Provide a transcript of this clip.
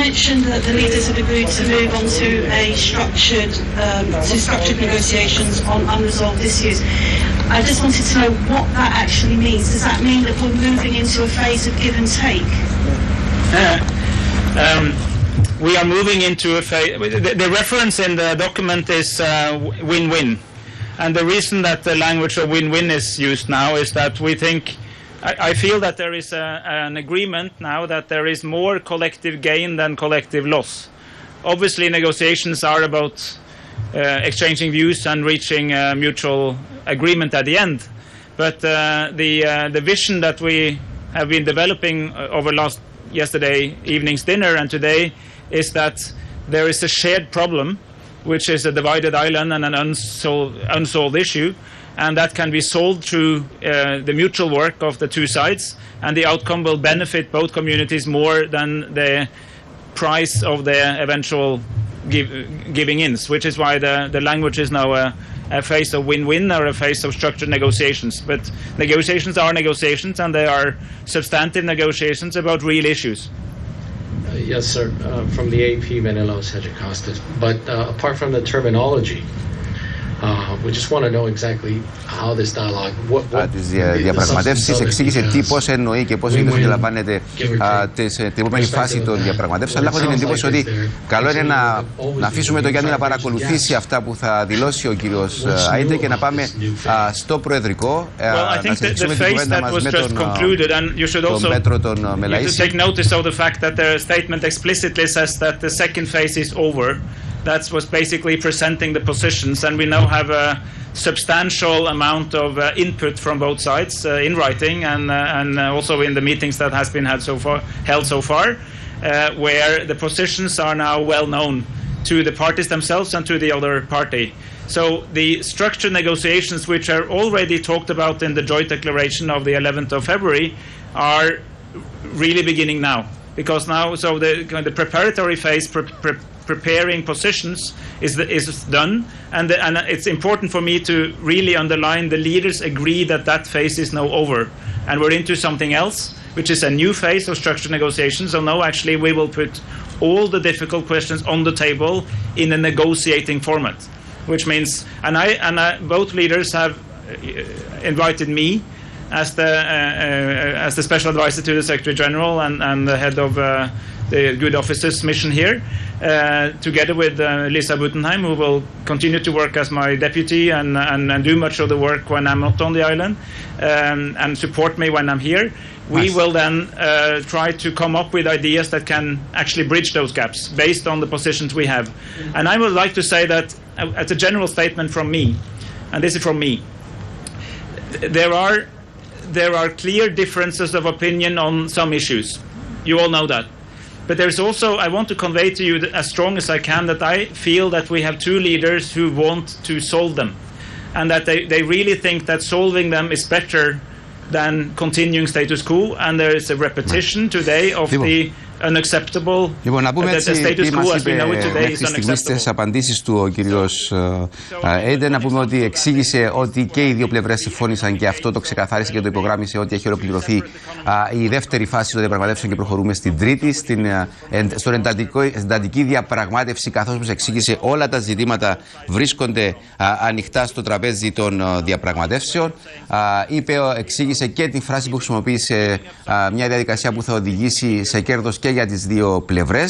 mentioned that the leaders have agreed to move on to structured negotiations on unresolved issues. I just wanted to know what that actually means. Does that mean that we're moving into a phase of give and take? We are moving into a phase. The reference in the document is win-win. And the reason that the language of win-win is used now is that we think, I feel that there is an agreement now that there is more collective gain than collective loss. Obviously, negotiations are about exchanging views and reaching a mutual agreement at the end. But the vision that we have been developing over yesterday evening's dinner and today is that there is a shared problem, which is a divided island and an unsolved issue, and that can be solved through the mutual work of the two sides, and the outcome will benefit both communities more than the price of their eventual giving-ins, which is why the language is now a phase of win-win or a phase of structured negotiations. But negotiations are negotiations, and they are substantive negotiations about real issues. Yes, sir. From the AP, Manila Cedric Costas. But apart from the terminology, we just want to know exactly how this dialogue. Τις διαπραγματεύσεις εξήγησε πώς εννοεί και πώς αντιλαμβάνεται την επόμενη φάση των διαπραγματεύσεων. Αλλά έχω την εντύπωση ότι καλό είναι να αφήσουμε τον Γιάννη να παρακολουθήσει αυτά που θα δηλώσει ο κύριος Eide και να πάμε στο Προεδρικό να συζητήσουμε την κουβέντα μας με τον μέτρο των Μελαΐσι. That was basically presenting the positions, and we now have a substantial amount of input from both sides in writing and also in the meetings that has been held so far, where the positions are now well known to the parties themselves and to the other party. So the structured negotiations, which are already talked about in the joint declaration of the 11th of February, are really beginning now, because now the preparatory phase. Preparing positions is done, and it's important for me to really underline the leaders agree that phase is now over, and we're into something else, which is a new phase of structured negotiations. So now actually we will put all the difficult questions on the table in a negotiating format, which means both leaders have invited me as the special advisor to the Secretary General and the head of the Good Officers mission here, together with Lisa Butenheim, who will continue to work as my deputy and do much of the work when I'm not on the island, and support me when I'm here. We will then try to come up with ideas that can actually bridge those gaps based on the positions we have. And I would like to say that, as a general statement from me, and this is from me, there are clear differences of opinion on some issues. You all know that. But there's also, I want to convey to you as strong as I can that I feel that we have two leaders who want to solve them, and that they really think that solving them is better than continuing status quo, and there is a repetition today of the unacceptable. Να πούμε έτσι τι μας είπε μέχρι στιγμής στις απαντήσεις του ο κύριος Eide. Να πούμε ότι εξήγησε ότι και οι δύο πλευρές συμφώνησαν και αυτό το ξεκαθάρισε και το υπογράμμισε ότι έχει ολοκληρωθεί η δεύτερη φάση των διαπραγματεύσεων και προχωρούμε στην τρίτη, στον εντατική διαπραγμάτευση, καθώς όπως εξήγησε όλα τα ζητήματα βρίσκονται ανοιχτά στο τραπέζι των διαπραγματεύσεων. Εξήγησε και τη φράση που χρησιμοποίησε, μια διαδικασία που θα οδηγήσει σε κέρδος και για τις δύο πλευρές.